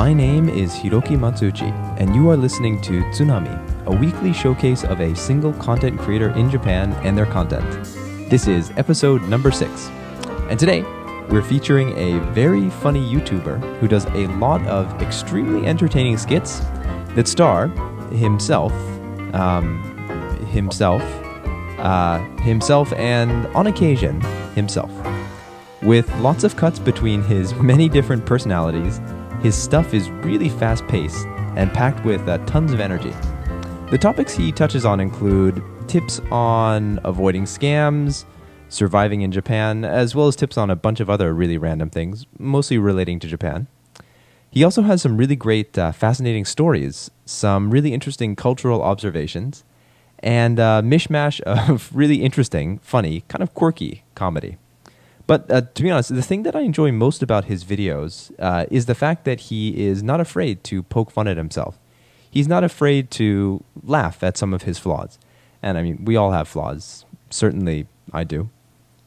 My name is Hiroki Matsuuchi, and you are listening to Tsunami, a weekly showcase of a single content creator in Japan and their content. This is episode number 6, and today we're featuring a very funny YouTuber who does a lot of extremely entertaining skits that star himself, and on occasion, himself. With lots of cuts between his many different personalities, his stuff is really fast-paced and packed with tons of energy. The topics he touches on include tips on avoiding scams, surviving in Japan, as well as tips on a bunch of other really random things, mostly relating to Japan. He also has some really great, fascinating stories, some really interesting cultural observations, and a mishmash of really interesting, funny, kind of quirky comedy. But to be honest, the thing that I enjoy most about his videos is the fact that he is not afraid to poke fun at himself. He's not afraid to laugh at some of his flaws. And I mean, we all have flaws. Certainly I do.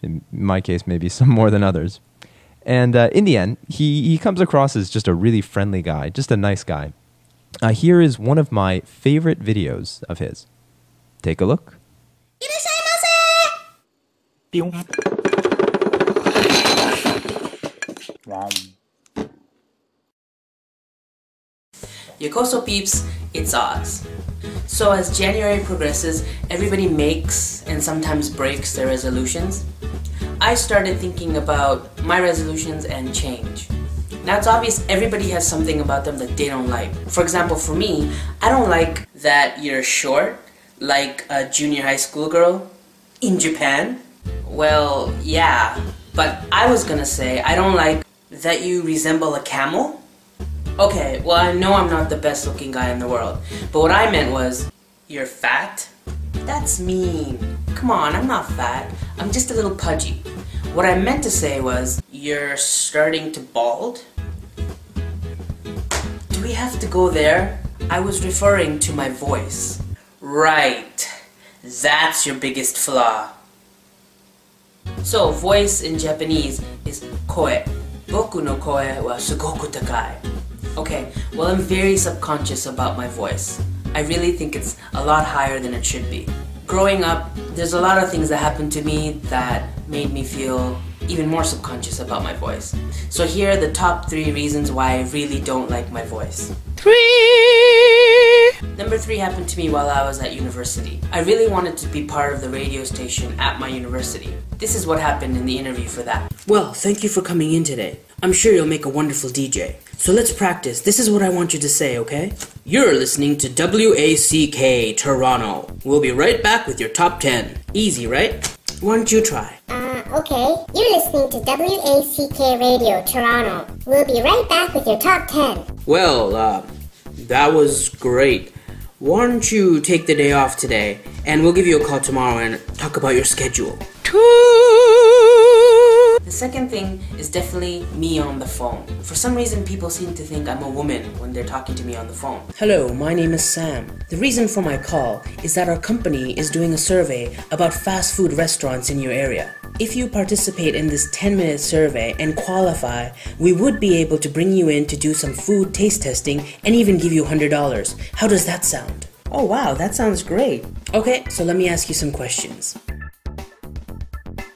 In my case, maybe some more than others. And in the end, he comes across as just a really friendly guy, just a nice guy. Here is one of my favorite videos of his. Take a look. Yokoso peeps, it's Oz. So as January progresses, everybody makes and sometimes breaks their resolutions. I started thinking about my resolutions and change. Now it's obvious everybody has something about them that they don't like. For example, for me, I don't like that you're short, like a junior high school girl in Japan. Well, yeah, but I was gonna say I don't like that you resemble a camel. Okay, well I know I'm not the best looking guy in the world, but what I meant was, you're fat? That's mean. Come on, I'm not fat. I'm just a little pudgy. What I meant to say was, you're starting to bald? Do we have to go there? I was referring to my voice. Right. That's your biggest flaw. So, voice in Japanese is koe. Boku no koe wa sugoku takai. Okay, well I'm very subconscious about my voice. I really think it's a lot higher than it should be. Growing up, there's a lot of things that happened to me that made me feel even more subconscious about my voice. So here are the top 3 reasons why I really don't like my voice. 3! Number 3 happened to me while I was at university. I really wanted to be part of the radio station at my university. This is what happened in the interview for that. Well, thank you for coming in today. I'm sure you'll make a wonderful DJ. So let's practice. This is what I want you to say, okay? You're listening to WACK Toronto. We'll be right back with your top 10. Easy, right? Why don't you try? Okay. You're listening to WACK Radio Toronto. We'll be right back with your top 10. Well, that was great. Why don't you take the day off today, and we'll give you a call tomorrow and talk about your schedule. The second thing is definitely me on the phone. For some reason, people seem to think I'm a woman when they're talking to me on the phone. Hello, my name is Sam. The reason for my call is that our company is doing a survey about fast food restaurants in your area. If you participate in this 10-minute survey and qualify, we would be able to bring you in to do some food taste testing and even give you $100. How does that sound? Oh wow, that sounds great. Okay, so let me ask you some questions.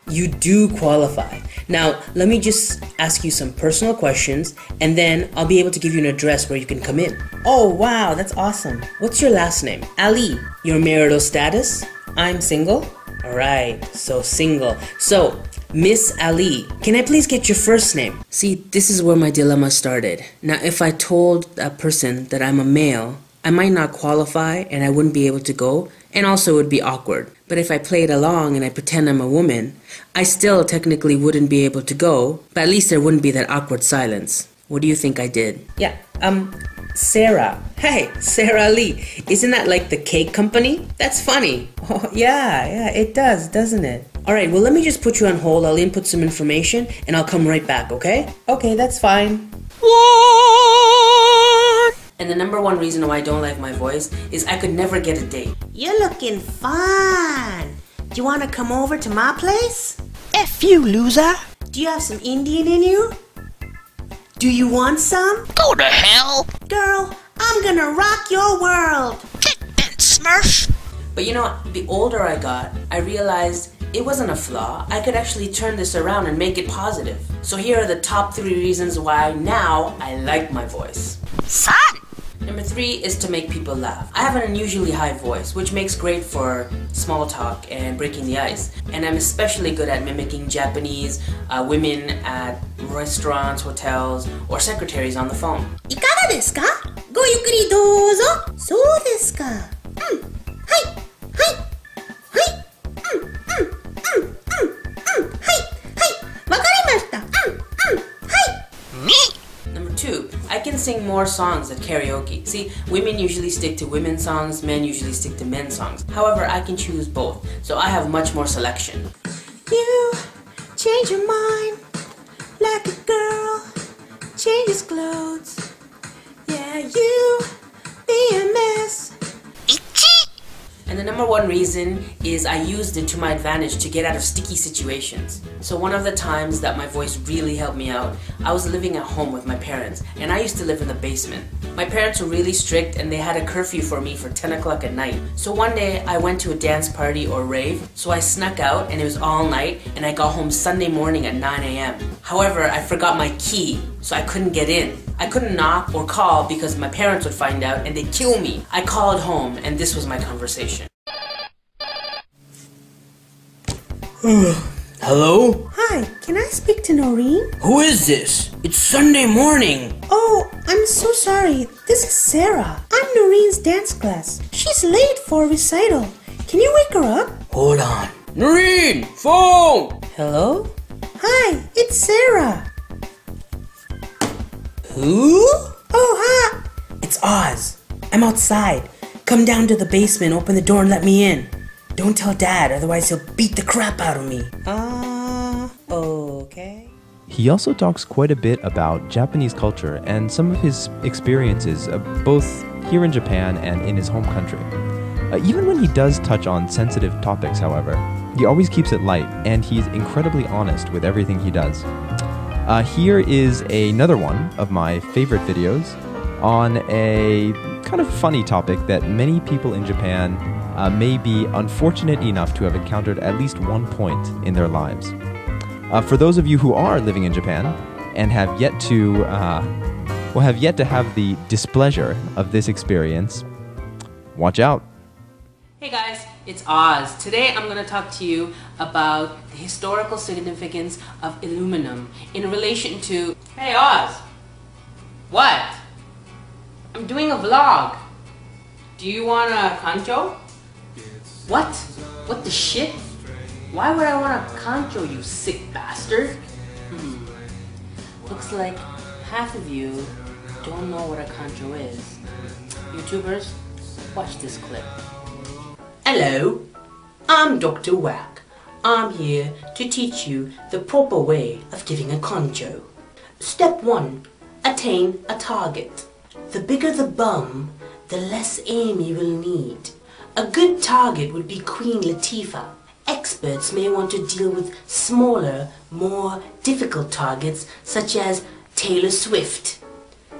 You do qualify. Now, let me just ask you some personal questions, and then I'll be able to give you an address where you can come in. Oh, wow, that's awesome. What's your last name? Ali. Your marital status? I'm single. Alright, so single. So, Miss Ali, can I please get your first name? See, this is where my dilemma started. Now, if I told a person that I'm a male, I might not qualify and I wouldn't be able to go, and also it would be awkward. But if I played along and I pretend I'm a woman, I still technically wouldn't be able to go, but at least there wouldn't be that awkward silence. What do you think I did? Yeah, Sarah. Hey, Sarah Lee. Isn't that like the cake company? That's funny. Oh, yeah, it does, doesn't it? Alright, well let me just put you on hold, I'll input some information, and I'll come right back, okay? Okay, that's fine. What? And the number one reason why I don't like my voice is I could never get a date. You're looking fun. Do you want to come over to my place? F you, loser. Do you have some Indian in you? Do you want some? Go to hell! Girl, I'm gonna rock your world. Get bent, Smurf! But you know, the older I got, I realized it wasn't a flaw. I could actually turn this around and make it positive. So here are the top 3 reasons why now I like my voice. Son! Number 3 is to make people laugh. I have an unusually high voice, which makes great for small talk and breaking the ice. And I'm especially good at mimicking Japanese women at restaurants, hotels, or secretaries on the phone. いかがですか? ごゆっくりどうぞ. そうですか. はい。はい。はい。はい。わかりました. はい。Me? Number 2, I can sing more songs at karaoke. See, women usually stick to women's songs, men usually stick to men's songs. However, I can choose both, so I have much more selection. You change your mind like a girl changes clothes. Yeah, you be a mess. Itchy? And the number 1 reason is I used it to my advantage to get out of sticky situations. So one of the times that my voice really helped me out, I was living at home with my parents, and I used to live in the basement. My parents were really strict and they had a curfew for me for 10 o'clock at night. So one day I went to a dance party or rave, so I snuck out and it was all night, and I got home Sunday morning at 9 a.m. However, I forgot my key, so I couldn't get in. I couldn't knock or call because my parents would find out and they'd kill me. I called home and this was my conversation. Hello? Hi, can I speak to Noreen? Who is this? It's Sunday morning. Oh, I'm so sorry. This is Sarah. I'm Noreen's dance class. She's late for a recital. Can you wake her up? Hold on. Noreen! Phone! Hello? Hi, it's Sarah. Who? Oh, hi. It's Oz. I'm outside. Come down to the basement, open the door and let me in. Don't tell Dad, otherwise he'll beat the crap out of me. Okay. He also talks quite a bit about Japanese culture and some of his experiences, both here in Japan and in his home country. Even when he does touch on sensitive topics, however, he always keeps it light, and he's incredibly honest with everything he does. Here is another one of my favorite videos on a kind of funny topic that many people in Japan may be unfortunate enough to have encountered at least one point in their lives. For those of you who are living in Japan and have yet to have the displeasure of this experience, watch out. Hey guys, it's Oz. Today I'm going to talk to you about the historical significance of aluminum in relation to... Hey Oz! What? I'm doing a vlog. Do you want a concho? What? What the shit? Why would I want a concho, you sick bastard? Looks like half of you don't know what a concho is. YouTubers, watch this clip. Hello, I'm Dr. Whack. I'm here to teach you the proper way of giving a concho. Step 1. Attain a target. The bigger the bum, the less aim you will need. A good target would be Queen Latifah. Experts may want to deal with smaller, more difficult targets such as Taylor Swift.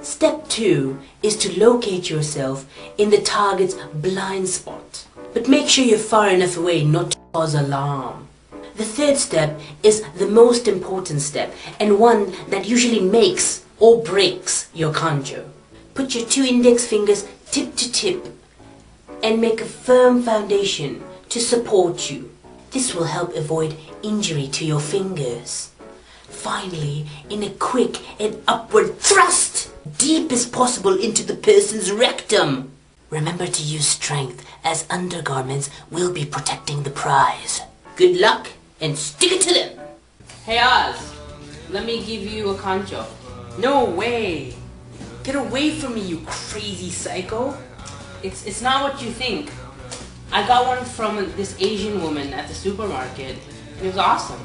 Step 2 is to locate yourself in the target's blind spot. But make sure you're far enough away not to cause alarm. The third step is the most important step, and one that usually makes or breaks your concho. Put your 2 index fingers tip to tip and make a firm foundation to support you. This will help avoid injury to your fingers. Finally, in a quick and upward thrust, deep as possible into the person's rectum. Remember to use strength, as undergarments will be protecting the prize. Good luck, and stick it to them! Hey Oz, let me give you a concho. No way! Get away from me, you crazy psycho! It's not what you think. I got one from this Asian woman at the supermarket, and it was awesome.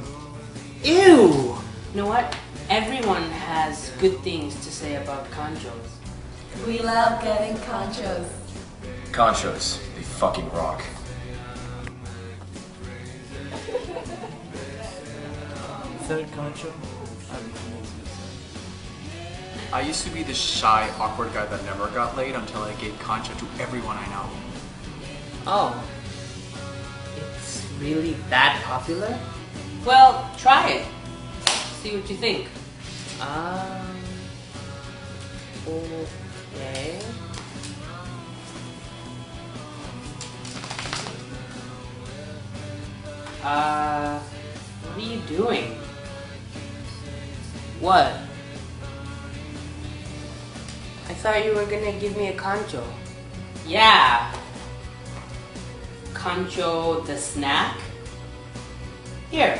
Ew! You know what? Everyone has good things to say about conchos. We love getting conchos. Conchos, they fucking rock. Is that a concho? I used to be the shy, awkward guy that never got laid until I gave concha to everyone I know. Oh. It's really that popular? Well, try it. See what you think. Okay. What are you doing? What? I thought you were gonna give me a concho. Yeah. Concho the snack? Here.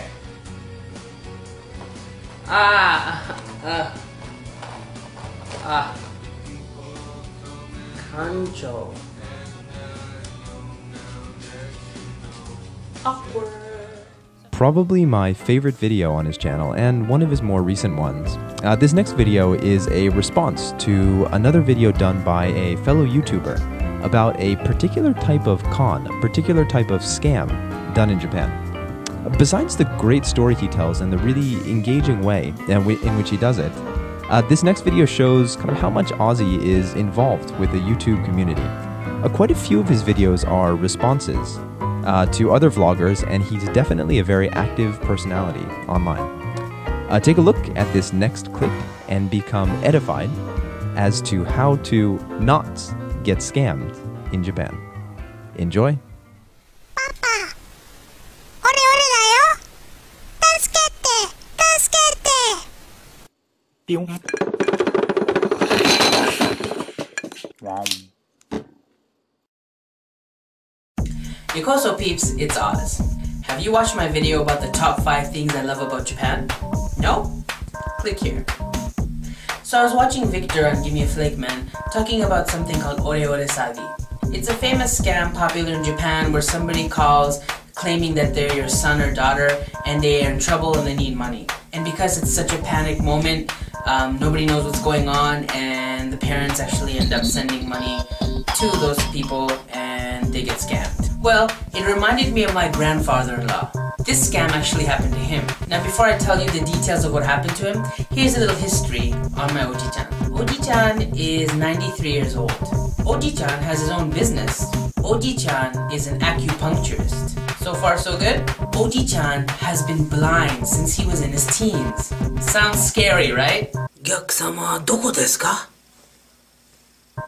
Concho. Awkward. Probably my favorite video on his channel and one of his more recent ones. This next video is a response to another video done by a fellow YouTuber about a particular type of con, a particular type of scam done in Japan. Besides the great story he tells and the really engaging way in which he does it, this next video shows kind of how much Ozzy is involved with the YouTube community. Quite a few of his videos are responses to other vloggers, and he's definitely a very active personality online. Take a look at this next clip and become edified as to how to not get scammed in Japan. Enjoy! Papa! Ore ore da yo! Tasukete! Tasukete! Yokoso peeps, it's Oz. Have you watched my video about the top 5 things I love about Japan? No? Click here. So I was watching Victor on Gimme a Flake Man talking about something called Ore Ore Sagi. It's a famous scam popular in Japan where somebody calls claiming that they're your son or daughter and they are in trouble and they need money. And because it's such a panic moment, nobody knows what's going on, and the parents actually end up sending money to those people and they get scammed. Well, it reminded me of my grandfather-in-law. This scam actually happened to him. Now before I tell you the details of what happened to him, here's a little history on my Oji-chan. Oji-chan is 93 years old. Oji-chan has his own business. Oji-chan is an acupuncturist. So far so good? Oji-chan has been blind since he was in his teens. Sounds scary, right? Gyakusama, doko desu ka?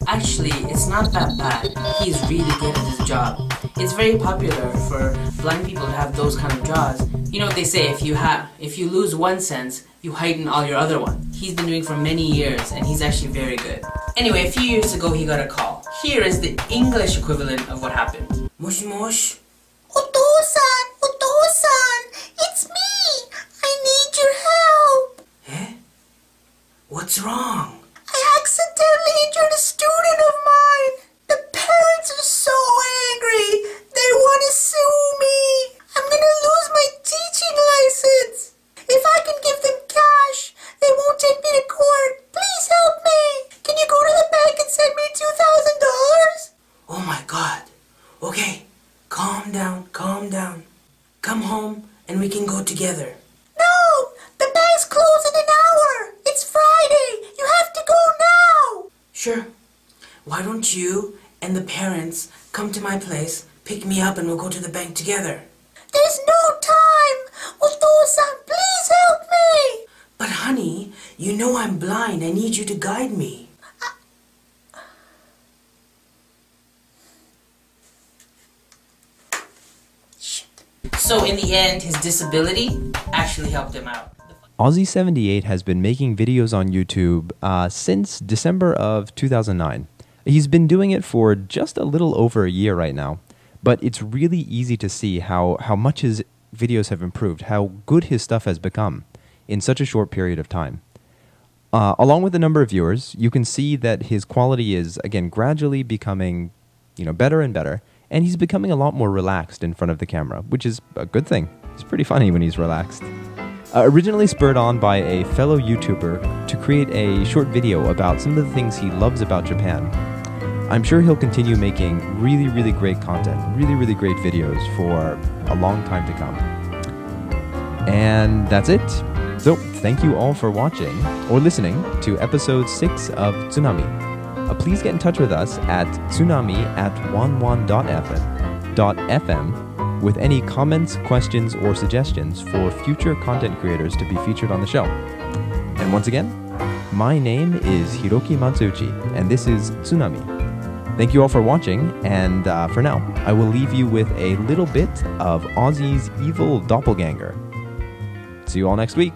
Actually, it's not that bad. He's really good at his job. It's very popular for blind people to have those kind of jobs. You know what they say, if you lose one sense, you heighten all your other ones. He's been doing it for many years, and he's actually very good. Anyway, a few years ago, he got a call. Here is the English equivalent of what happened. Moshi moshi. Otosan! Otosan! It's me! I need your help! Eh? What's wrong? I accidentally injured a student of mine! The parents are so angry! They want to sue me! I'm gonna lose my teaching license! If I can give them cash, they won't take me to court. Please help me! Can you go to the bank and send me $2,000? Oh my god. Okay, calm down, calm down. Come home and we can go together. No! The bank's closed in an hour! It's Friday! You have to go now! Sure. Why don't you and the parents come to my place, pick me up, and we'll go to the bank together? There's no time! Oto-san, please help me! But honey, you know I'm blind. I need you to guide me. So in the end, his disability actually helped him out. Ozzy78 has been making videos on YouTube since December of 2009. He's been doing it for just a little over a year right now, but it's really easy to see how much his videos have improved, how good his stuff has become in such a short period of time. Along with the number of viewers, you can see that his quality is, again, gradually becoming, better and better, and he's becoming a lot more relaxed in front of the camera, which is a good thing. It's pretty funny when he's relaxed. Originally spurred on by a fellow YouTuber to create a short video about some of the things he loves about Japan, I'm sure he'll continue making really, really great content, really, really great videos for a long time to come. And that's it. So, thank you all for watching or listening to episode 6 of Tsunami. Please get in touch with us at tsunami@11.fm with any comments, questions, or suggestions for future content creators to be featured on the show. And once again, my name is Hiroki Matsuuchi, and this is Tsunami. Thank you all for watching, and for now, I will leave you with a little bit of Ozzy's evil doppelganger. See you all next week.